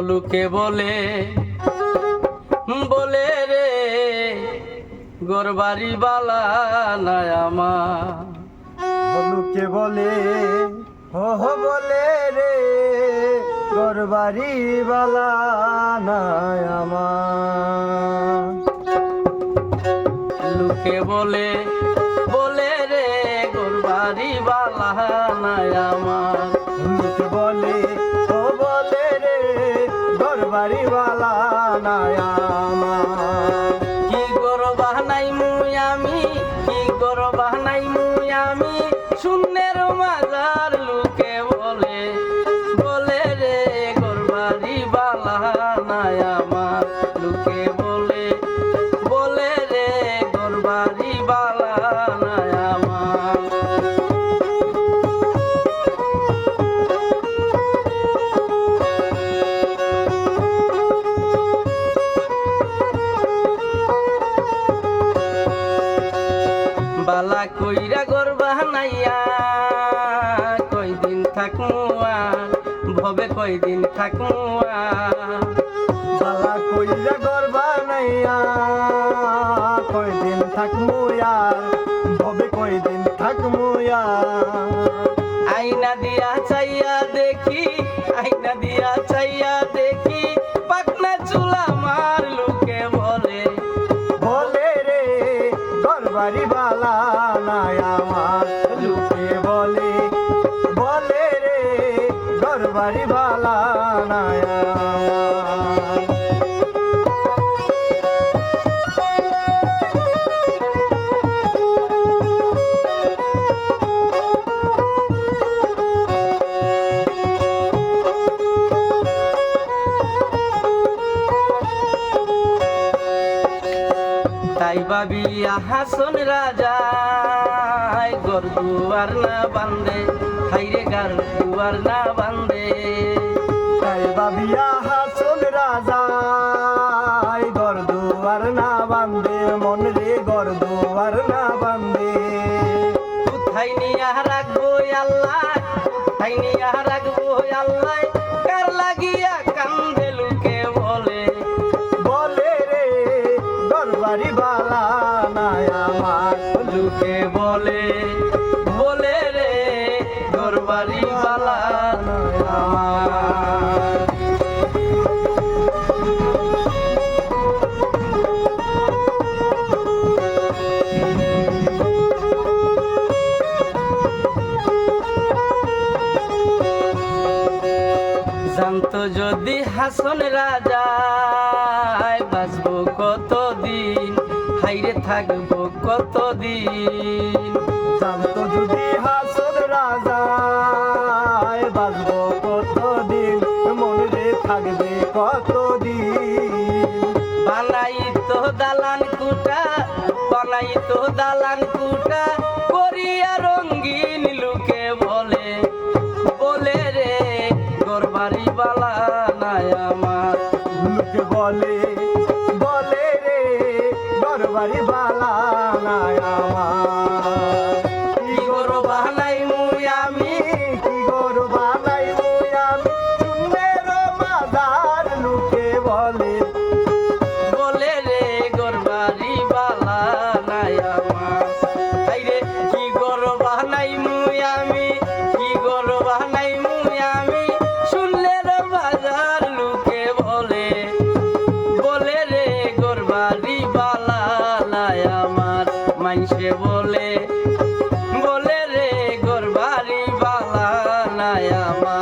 লোকে বলে বলে রে গোরবাড়ি বালা নাই আমার। লোকে বলে বলে রে গোরবাড়ি বালা নাই আমার। লোকে বলে বলে রে গোরবাড়ি বালা নাই আমার। লোকে বলে বলে রে গোরবাড়ি বালা নাই আমার। কি গরবা নাই মুই আমি, কি গরবা নাই মুই আমি, শূন্যের মাজার লোকে বলে বলে রে গোরবাড়ি বালা নাই আমার। লোকে বলে বলে রে গোরবাড়ি বালা নাই আমার। বালা কইরা গরবা নাইয়া কয়দিন থাকমু আর ভবে কয়দিন থাকমু আর। বালা কইরা গরবা নাইয়া কয়দিন থাকমু আর ভবে কয়দিন থাকমু আর। আইনা দিয়া চাইয়া দেখি, আইনা দিয়া চাইয়া দেখি, পাকনা চুলা মার লোকে বলে বলে রে গোরবাড়ি বালা নাই আমার। লোকে বলে বলে রে গোরবাড়ি বালা নাই আমার। তাই ভাবিয়া হাসন রাজা গর দুয়ার না বান্ধে, হাইরে গার দুয়ার না বান্ধে। তাই ভাবিয়া হাসন রাজা ঘর দুয়ার না বান্ধে, মন রে ঘর দুয়ার না বান্ধে। কোথায় নিয়া রাখবো আল্লাহ, কোথায় নিয়া রাখবো আল্লাহ, কার লাগিয়া কান্দে লোকে বলে বলে রে গোরবাড়ি বালা নাই আমার। লোকে বলে বলে রে গোরবাড়ি বালা নাই আমার। জানতো যদি হাসন রাজা বাঁচবো কতদিন, হাইরে থাকবো কতদিন। জানতো যদি হাসন রাজা বাঁচবো কতদিন, মন রে থাকবে কতদিন। বানাই তো দালান কুটা, বানাই তো দালান কুটা, করিয়া রঙ্গিন লোকে বলে বলে রে গোরবাড়ি বালা নাই আমার। লোকে বলে বলে রে গোরবাড়ি বালা নাই আমার। কি গরবা নাই মুই আমি, কি গরবা নাই মুই আমি, শূন্যের মাজার লোকে বলে বলে রে গোরবাড়ি বালা নাই আমার। হাইরে কি গরবা নাই মুই আমি, কি গরবা নাই মুই আমি, শুনলের বাজার লোকে বলে বলে রে গোরবাড়ি বালা নাই আমার। মাইনসে বলে বলে রে গোরবাড়ি বালা নাই আমার।